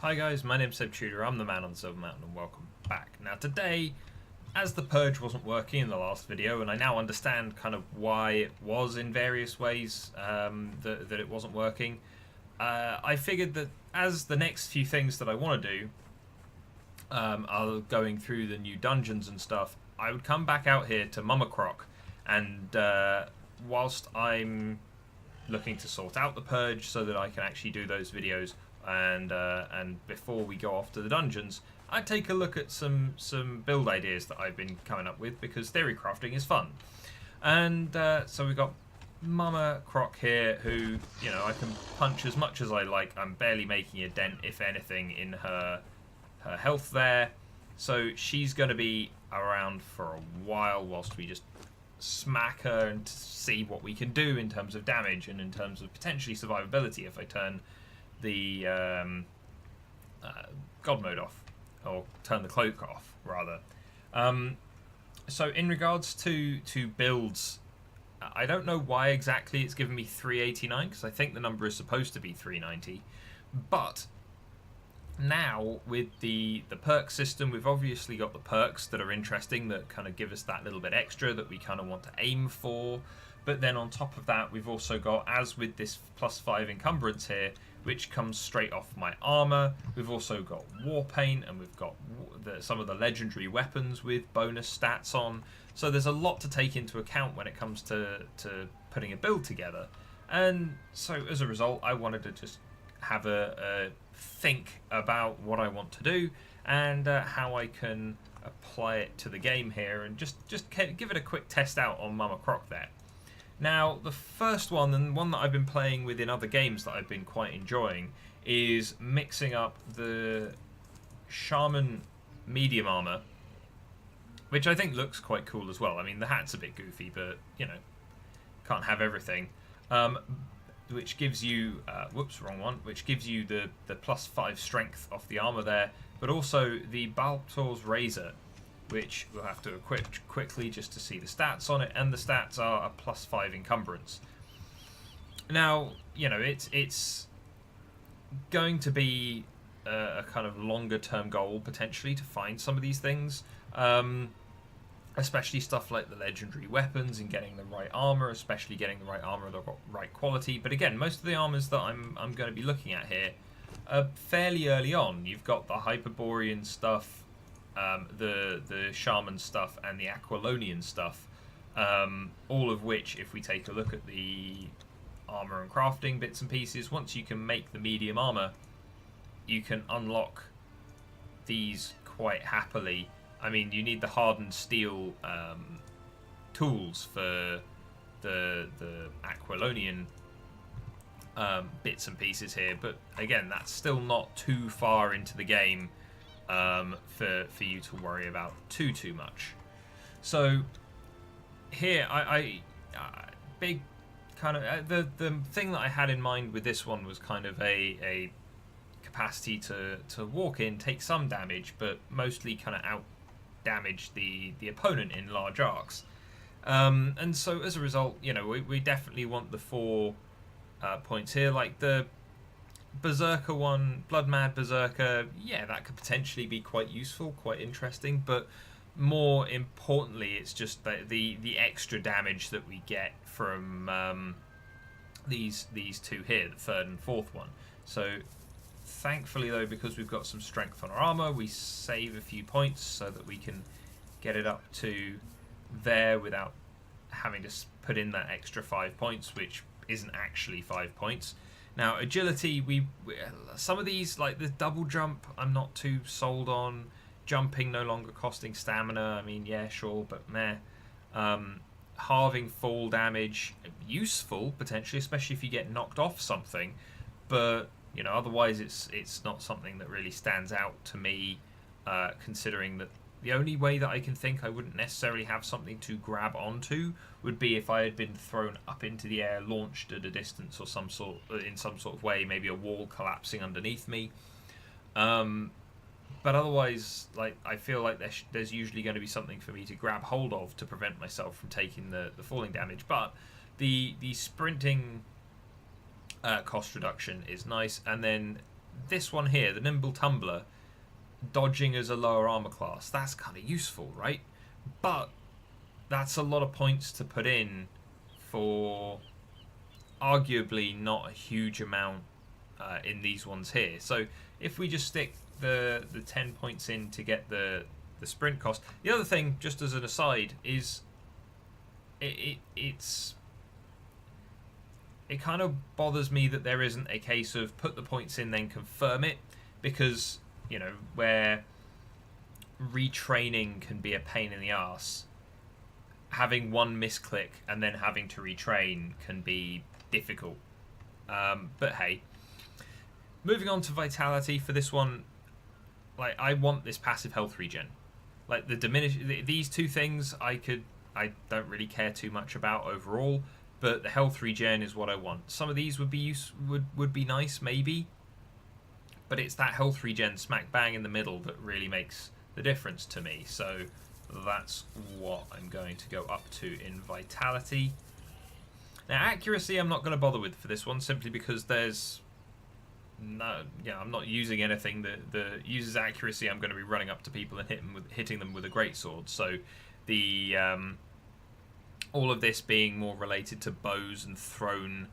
Hi guys, my name's Seb Tudor, I'm the man on the Silver Mountain and welcome back. Now today, as the purge wasn't working in the last video, and I now understand kind of why it was in various ways that it wasn't working, I figured that as the next few things that I want to do are going through the new dungeons and stuff, I would come back out here to Mama Croc, and whilst I'm looking to sort out the purge so that I can actually do those videos, and before we go off to the dungeons, I'd take a look at some build ideas that I've been coming up with, because theory crafting is fun. And so we've got Mama Croc here, who, you know, I can punch as much as I like. I'm barely making a dent, if anything, in her health there. So she's going to be around for a while whilst we just smack her and see what we can do in terms of damage and in terms of potentially survivability if I turn the God mode off, or turn the cloak off rather. So in regards to builds, I don't know why exactly it's given me 389, because I think the number is supposed to be 390, but now with the perk system, we've obviously got the perks that are interesting, that kind of give us that little bit extra that we kind of want to aim for. But then on top of that, we've also got, as with this +5 encumbrance here, which comes straight off my armor, we've also got war paint, and we've got some of the legendary weapons with bonus stats on. So there's a lot to take into account when it comes to putting a build together. And so as a result, I wanted to just have a think about what I want to do and how I can apply it to the game here, and just give it a quick test out on Mama Croc there. Now, the first one, and one that I've been playing with in other games that I've been quite enjoying, is mixing up the Shaman medium armor, which I think looks quite cool as well. I mean, the hat's a bit goofy, but, you know, can't have everything. Which gives you, whoops, wrong one, which gives you the +5 strength off the armor there, but also the Baltor's Razor, which we'll have to equip quickly just to see the stats on it, and the stats are a +5 encumbrance. Now, you know, it's going to be a kind of longer term goal potentially to find some of these things, especially stuff like the legendary weapons and getting the right armor, especially getting the right armor of the right quality. But again, most of the armors that I'm going to be looking at here are fairly early on. You've got the Hyperborean stuff, the Shaman stuff, and the Aquilonian stuff, all of which, if we take a look at the armor and crafting bits and pieces, once you can make the medium armor, you can unlock these quite happily. I mean, you need the hardened steel tools for the Aquilonian bits and pieces here, but again, that's still not too far into the game for you to worry about too much. So here, I big kind of the thing that I had in mind with this one was kind of a capacity to walk in, take some damage, but mostly kind of out damage the opponent in large arcs. And so as a result, you know, we definitely want the 4 points here, like the Berserker one, Blood Mad Berserker. Yeah, that could potentially be quite useful, quite interesting, but more importantly, it's just the extra damage that we get from these two here, the 3rd and 4th one. So thankfully though, because we've got some strength on our armor, we save a few points so that we can get it up to there without having to put in that extra 5 points, which isn't actually 5 points. Now, agility, we some of these, like the double jump, I'm not too sold on. Jumping no longer costing stamina, I mean, yeah, sure, but meh. Halving fall damage, useful, potentially, especially if you get knocked off something, but, you know, otherwise it's not something that really stands out to me, considering that the only way that I can think I wouldn't necessarily have something to grab onto would be if I had been thrown up into the air, launched at a distance, or in some sort of way, maybe a wall collapsing underneath me. But otherwise, like, I feel like there's usually going to be something for me to grab hold of to prevent myself from taking the falling damage. But the sprinting cost reduction is nice, and then this one here, the Nimble Tumbler, dodging as a lower armor class, that's kind of useful, right? But that's a lot of points to put in for arguably not a huge amount in these ones here. So if we just stick the 10 points in to get the sprint cost. The other thing, just as an aside, is it kind of bothers me that there isn't a case of put the points in then confirm it, because, you know, where retraining can be a pain in the arse, having one misclick and then having to retrain can be difficult. But hey, moving on to vitality for this one, like, I want this passive health regen. Like, these two things I don't really care too much about overall, but the health regen is what I want. Some of these would be nice, maybe, but it's that health regen smack bang in the middle that really makes the difference to me. So that's what I'm going to go up to in vitality. Now, accuracy I'm not going to bother with for this one, simply because there's no, I'm not using anything that uses accuracy. I'm going to be running up to people and hitting them with a greatsword. So the all of this being more related to bows and thrown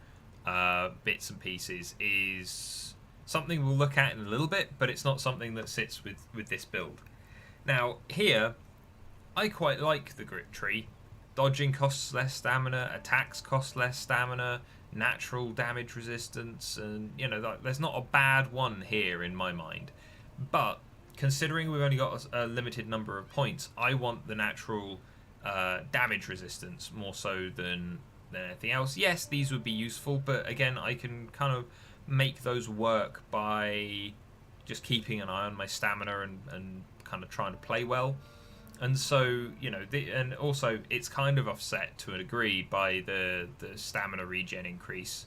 bits and pieces is something we'll look at in a little bit, but it's not something that sits with this build. Now, here, I quite like the grit tree. Dodging costs less stamina, attacks cost less stamina, natural damage resistance, and, you know, there's not a bad one here in my mind. But considering we've only got a limited number of points, I want the natural damage resistance more so than anything else. Yes, these would be useful, but again, I can kind of make those work by just keeping an eye on my stamina and kind of trying to play well. And so, you know, and also it's kind of offset to a degree by the stamina regen increase.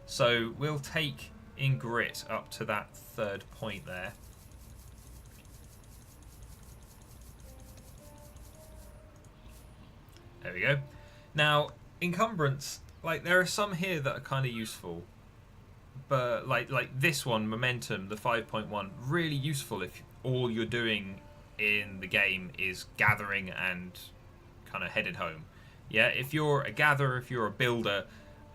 So we'll take in grit up to that 3rd point there. There we go. Now, encumbrance, like, there are some here that are kind of useful, but like this one, momentum, the 5.1, really useful if all you're doing in the game is gathering and kind of headed home. Yeah, if you're a gatherer, if you're a builder,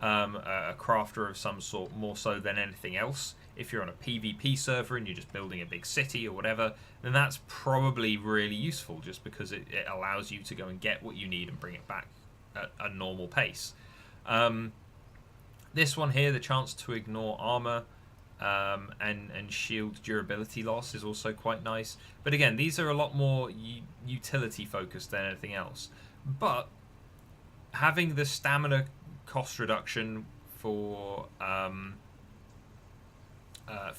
a crafter of some sort, more so than anything else, if you're on a PvP server and you're just building a big city or whatever, then that's probably really useful, just because it allows you to go and get what you need and bring it back at a normal pace. This one here, the chance to ignore armor and shield durability loss, is also quite nice. But again, these are a lot more utility focused than anything else. But having the stamina cost reduction for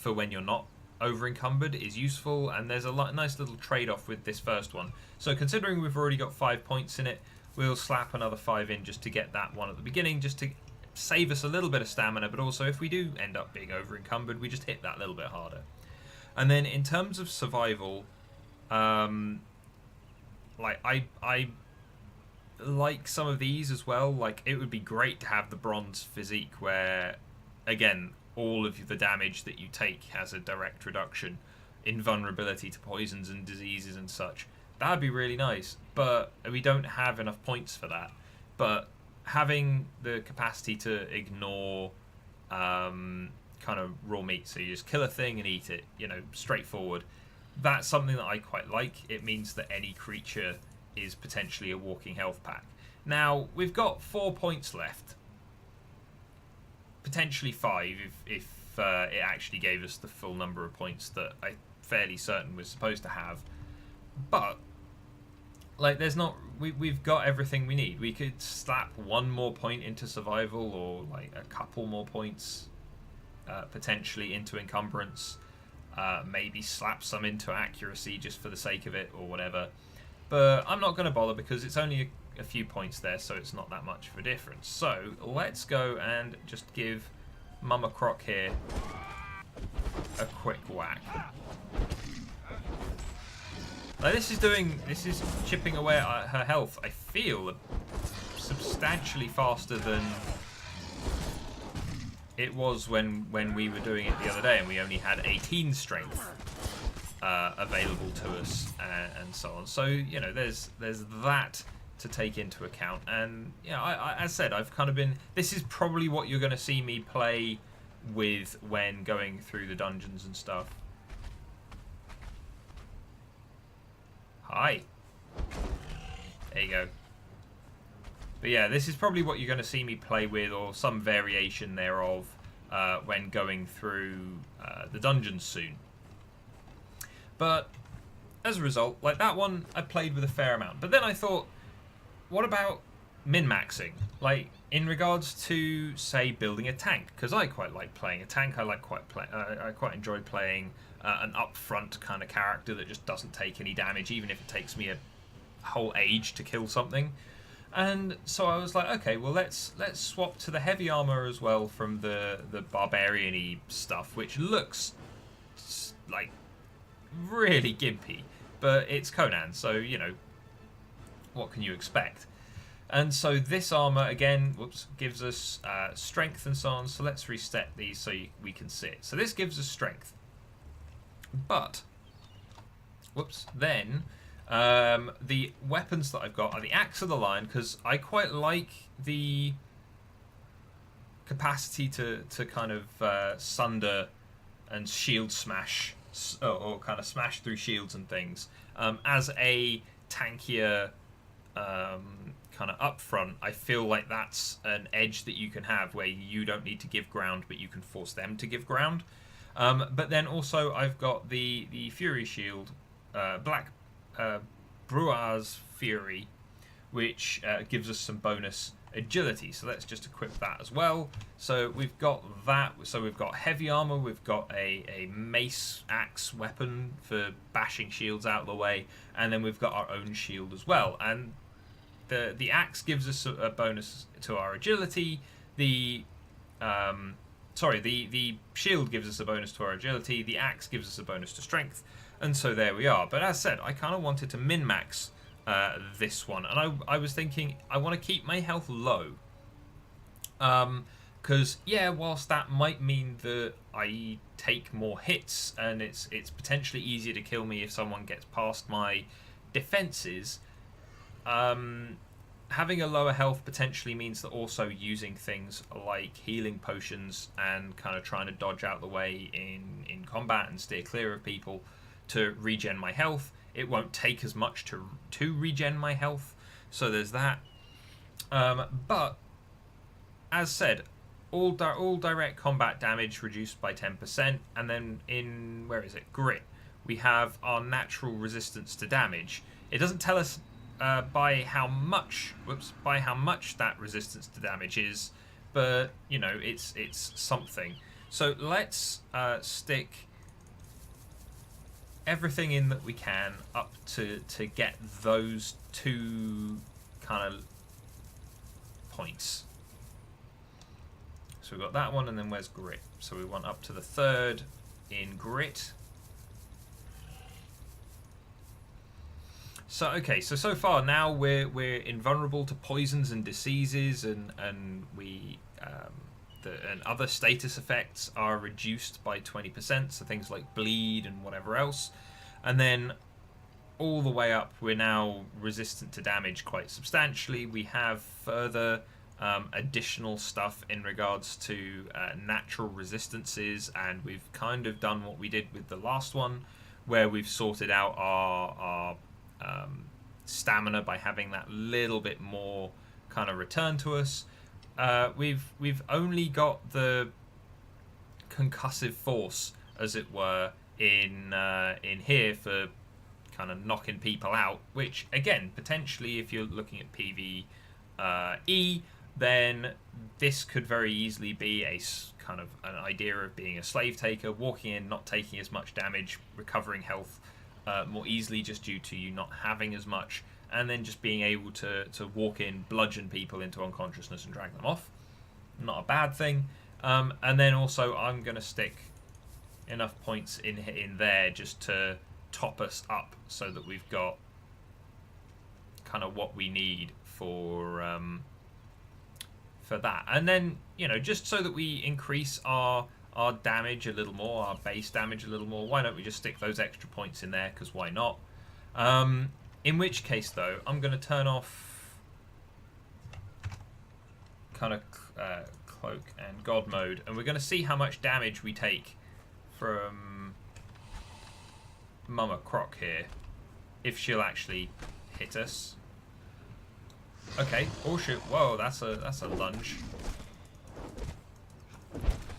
when you're not over encumbered is useful, and there's a nice little trade-off with this first one. So considering we've already got 5 points in it, we'll slap another 5 in just to get that one at the beginning, just to save us a little bit of stamina, but also if we do end up being over encumbered, we just hit that little bit harder. And then in terms of survival, like, I like some of these as well. Like, it would be great to have the bronze physique where, again, all of the damage that you take has a direct reduction in vulnerability to poisons and diseases and such. That would be really nice, but we don't have enough points for that. But having the capacity to ignore kind of raw meat, so you just kill a thing and eat it, you know, straightforward, that's something that I quite like. It means that any creature is potentially a walking health pack. Now, we've got 4 points left, potentially 5 if it actually gave us the full number of points that I'm fairly certain we're supposed to have. But like, there's not, we've got everything we need. We could slap 1 more point into survival, or like a couple more points potentially into encumbrance, maybe slap some into accuracy just for the sake of it or whatever. But I'm not going to bother because it's only a few points there, so it's not that much of a difference. So let's go and just give Mama Croc here a quick whack. Like, this is chipping away at her health, I feel, substantially faster than it was when we were doing it the other day and we only had 18 strength available to us and so on. So, you know, there's that to take into account. And, you know, as I said, I've kind of been... This is probably what you're going to see me play with when going through the dungeons and stuff. Hi. There you go. But yeah, this is probably what you're going to see me play with, or some variation thereof, when going through the dungeons soon. But as a result, like that one, I played with a fair amount. But then I thought, what about min-maxing? Like, in regards to, say, building a tank, because I quite like playing a tank. I quite enjoy playing an upfront kind of character that just doesn't take any damage, even if it takes me a whole age to kill something. And so I was like, okay, well let's swap to the heavy armor as well from the barbarian-y stuff, which looks like really gimpy, but it's Conan, so you know, what can you expect? And so this armor again, gives us strength and so on. So let's reset these so we can see it. So this gives us strength, but then the weapons that I've got are the Axe of the Lion, because I quite like the capacity to kind of sunder and shield smash, or kind of smash through shields and things. As a tankier kind of upfront, I feel like that's an edge that you can have where you don't need to give ground, but you can force them to give ground. But then also I've got the Fury Shield, Black Bruar's Fury, which gives us some bonus agility. So let's just equip that as well. So we've got that. So we've got heavy armor, we've got a mace axe weapon for bashing shields out of the way, and then we've got our own shield as well. And the axe gives us a bonus to our agility. The shield gives us a bonus to our agility. The axe gives us a bonus to strength. And so there we are. But as said, I kind of wanted to min-max this one. And I was thinking, I want to keep my health low. Because, yeah, whilst that might mean that I take more hits and it's potentially easier to kill me if someone gets past my defenses, having a lower health potentially means that also using things like healing potions and kind of trying to dodge out the way in combat and steer clear of people to regen my health. It won't take as much to regen my health, so there's that. But as said, all direct combat damage reduced by 10%, and then in Grit, we have our natural resistance to damage. It doesn't tell us by how much that resistance to damage is, but you know, it's something. So let's stick everything in that we can up to get those two kind of points. So we've got that one, and then where's Grit? So we want up to the 3rd in Grit. So okay, so far now we're invulnerable to poisons and diseases, and other status effects are reduced by 20%. So things like bleed and whatever else, and then all the way up, we're now resistant to damage quite substantially. We have further additional stuff in regards to natural resistances, and we've kind of done what we did with the last one, where we've sorted out our stamina by having that little bit more kind of return to us. We've only got the concussive force, as it were, in here for kind of knocking people out, which again, potentially if you're looking at PvE, then this could very easily be a kind of an idea of being a slave taker, walking in, not taking as much damage, recovering health more easily just due to you not having as much, and then just being able to walk in, bludgeon people into unconsciousness and drag them off. Not a bad thing. And then also I'm going to stick enough points in there just to top us up so that we've got kind of what we need for for that. And then, you know, just so that we increase our damage a little more, our base damage a little more, why don't we just stick those extra points in there, because why not? In which case, though, I'm going to turn off kind of cloak and god mode, and we're going to see how much damage we take from Mama Croc here, if she'll actually hit us. Okay, oh shit, whoa, that's a lunge.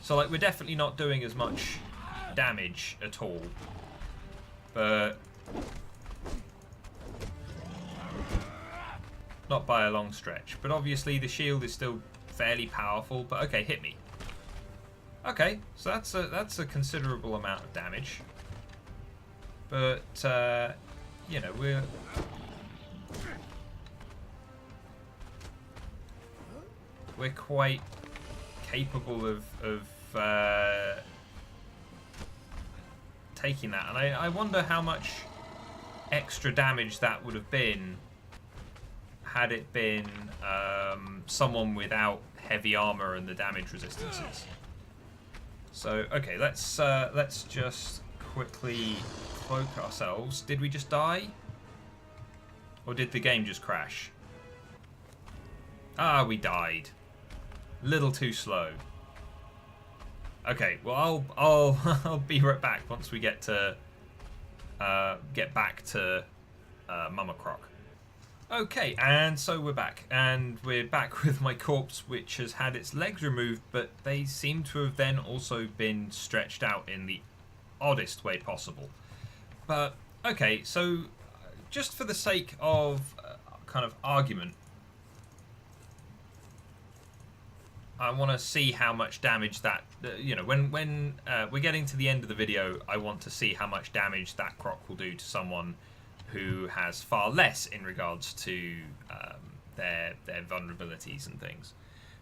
So, like, we're definitely not doing as much damage at all. But not by a long stretch. But obviously the shield is still fairly powerful. But okay, hit me. Okay, so that's a considerable amount of damage. But you know, we're quite capable of taking that, and I wonder how much extra damage that would have been had it been someone without heavy armor and the damage resistances. So okay, let's just quickly cloak ourselves. Did we just die, or did the game just crash? Ah, we died. Little too slow. Okay, well I'll be right back once we get back to Mama Croc. Okay, and so we're back with my corpse, which has had its legs removed, but they seem to have then also been stretched out in the oddest way possible. But okay, so just for the sake of kind of argument, I want to see how much damage that, you know, when we're getting to the end of the video, I want to see how much damage that Croc will do to someone who has far less in regards to their vulnerabilities and things.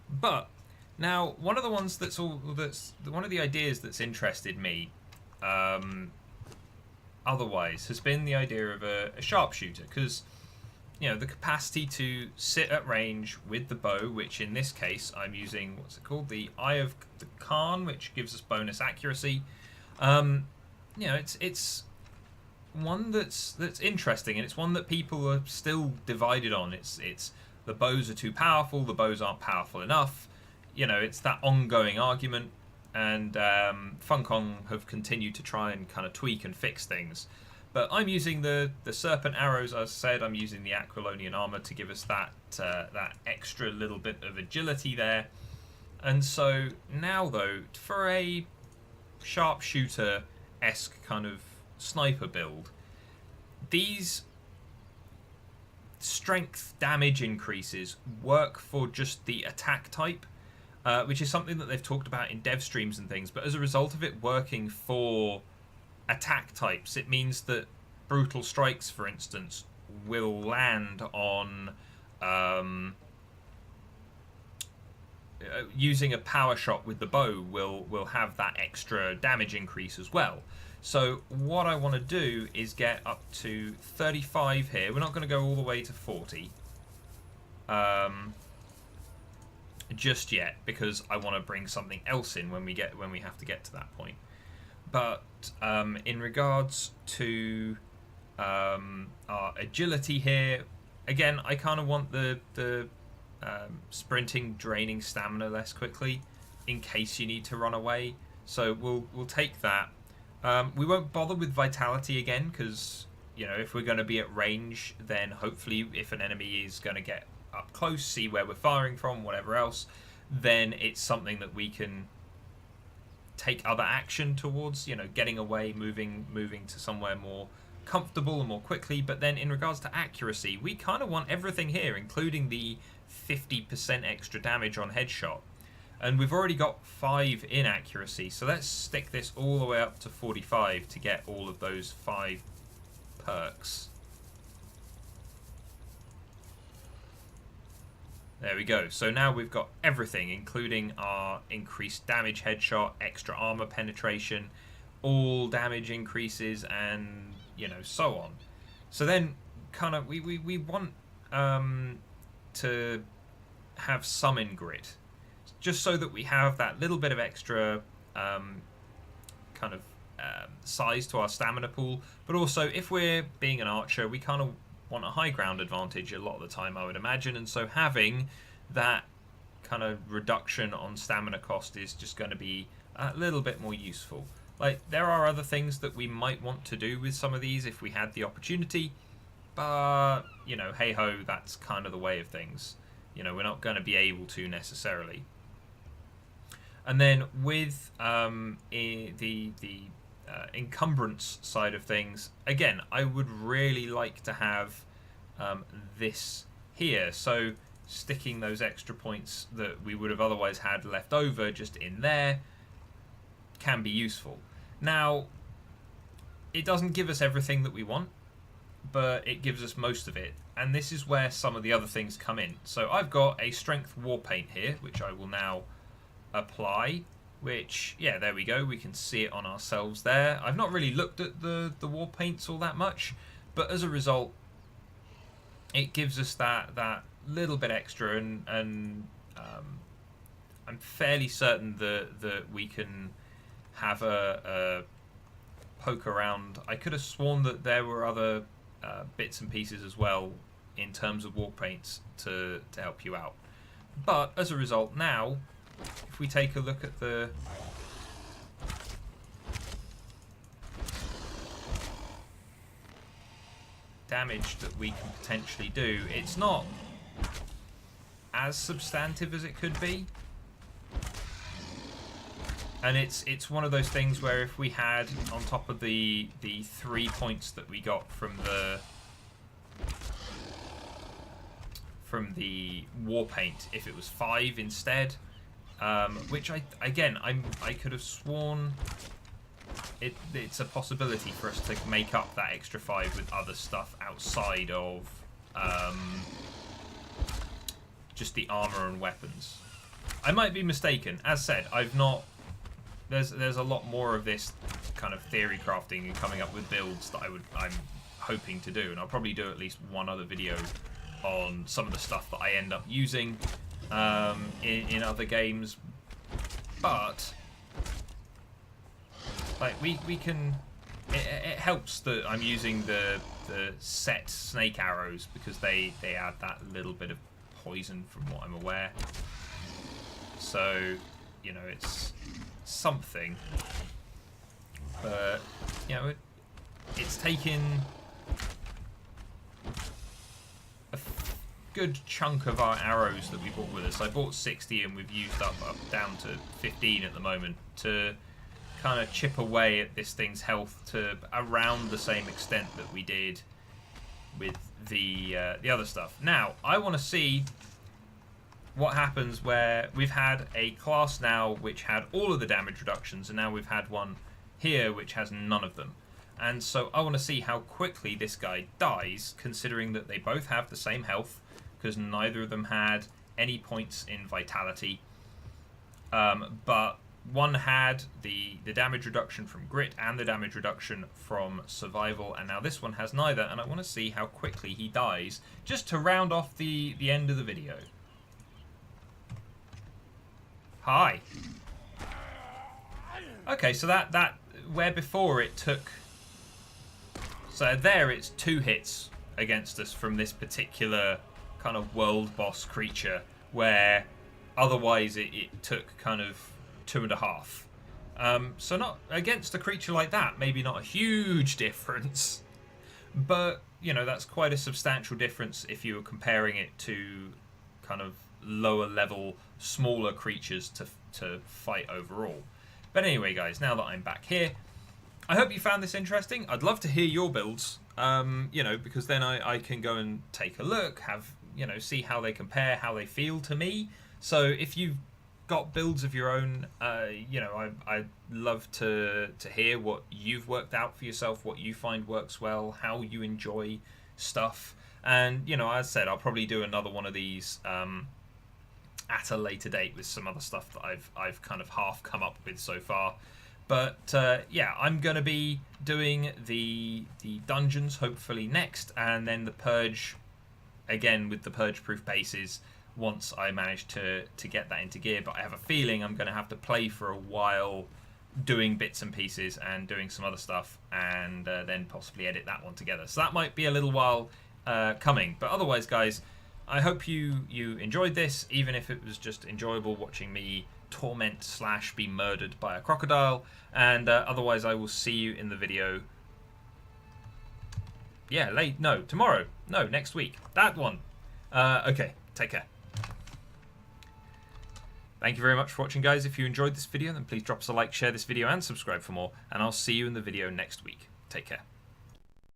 But now, one of the ones one of the ideas that's interested me, otherwise, has been the idea of a sharpshooter, because, you know, the capacity to sit at range with the bow, which in this case I'm using, what's it called, the Eye of the Khan, which gives us bonus accuracy. You know, it's one that's interesting, and it's one that people are still divided on. It's the bows are too powerful, the bows aren't powerful enough. You know, it's that ongoing argument, and Funcom have continued to try and kind of tweak and fix things. But I'm using the serpent arrows, as I said. I'm using the Aquilonian armor to give us that extra little bit of agility there. And so now, though, for a sharpshooter-esque kind of sniper build, these strength damage increases work for just the attack type, which is something that they've talked about in dev streams and things. But as a result of it working for attack types, it means that brutal strikes, for instance, will land on using a power shot with the bow will have that extra damage increase as well. So what I want to do is get up to 35 here. We're not going to go all the way to 40 just yet, because I want to bring something else in when we have to get to that point. But in regards to our agility here, again, I kind of want the sprinting draining stamina less quickly in case you need to run away. So we'll take that. We won't bother with vitality again, because, you know, if we're going to be at range, then hopefully if an enemy is going to get up close, see where we're firing from, whatever else, then it's something that we can take other action towards, you know, getting away, moving to somewhere more comfortable and more quickly. But then in regards to accuracy, we kind of want everything here, including the 50% extra damage on headshot. And we've already got 5 in accuracy, so let's stick this all the way up to 45 to get all of those 5 perks. There we go. So now we've got everything, including our increased damage headshot, extra armor penetration, all damage increases, and, you know, so on. So then kind of we want to have some in grit, just so that we have that little bit of extra kind of size to our stamina pool. But also, if we're being an archer, we kind of want a high ground advantage a lot of the time, I would imagine, and so having that kind of reduction on stamina cost is just going to be a little bit more useful. Like, there are other things that we might want to do with some of these if we had the opportunity, but, you know, hey-ho, that's kind of the way of things. You know, we're not going to be able to necessarily. And then with the encumbrance side of things, again, I would really like to have this here. So sticking those extra points that we would have otherwise had left over just in there can be useful. Now, it doesn't give us everything that we want, but it gives us most of it. And this is where some of the other things come in. So I've got a strength war paint here, which I will now apply, which, yeah, there we go. We can see it on ourselves there. I've not really looked at the war paints all that much, but as a result, it gives us that little bit extra, and I'm fairly certain that we can have a poke around. I could have sworn that there were other bits and pieces as well in terms of war paints to help you out. But as a result, now, if we take a look at the damage that we can potentially do, it's not as substantive as it could be. And it's one of those things where if we had, on top of the 3 points that we got from the war paint, if it was 5 instead, which I could have sworn it's a possibility for us to make up that extra 5 with other stuff outside of just the armor and weapons. I might be mistaken. As said, I've not. There's a lot more of this kind of theory crafting and coming up with builds that I'm hoping to do, and I'll probably do at least one other video on some of the stuff that I end up using in other games. But like we can, it helps that I'm using the set snake arrows, because they add that little bit of poison from what I'm aware. So, you know, it's something, but you know, it's taken a good chunk of our arrows that we brought with us. I bought 60 and we've used up down to 15 at the moment, to kind of chip away at this thing's health to around the same extent that we did with the other stuff. Now, I want to see what happens where we've had a class now which had all of the damage reductions, and now we've had one here which has none of them. And so I want to see how quickly this guy dies, considering that they both have the same health, because neither of them had any points in vitality. But one had the damage reduction from grit and the damage reduction from survival, and now this one has neither, and I want to see how quickly he dies, just to round off the end of the video. Hi. Okay, so that where before it took, so there it's 2 hits against us from this particular kind of world boss creature, where otherwise it took kind of 2.5. So not against a creature like that, maybe not a huge difference, but you know, that's quite a substantial difference if you were comparing it to kind of lower level, smaller creatures to fight overall. But anyway, guys, now that I'm back here, I hope you found this interesting. I'd love to hear your builds, you know, because then I can go and take a look, see how they compare, how they feel to me. So if you've got builds of your own, I'd love to hear what you've worked out for yourself, what you find works well, how you enjoy stuff. And, you know, as I said, I'll probably do another one of these at a later date with some other stuff that I've kind of half come up with so far. But yeah, I'm going to be doing the dungeons hopefully next, and then the purge, again with the purge proof bases, once I manage to get that into gear. But I have a feeling I'm going to have to play for a while doing bits and pieces and doing some other stuff, and then possibly edit that one together. So that might be a little while coming. But otherwise, guys, I hope you enjoyed this, even if it was just enjoyable watching me torment / be murdered by a crocodile. And otherwise, I will see you in the video. Yeah, tomorrow. No, next week. That one. Okay, take care. Thank you very much for watching, guys. If you enjoyed this video, then please drop us a like, share this video, and subscribe for more. And I'll see you in the video next week. Take care.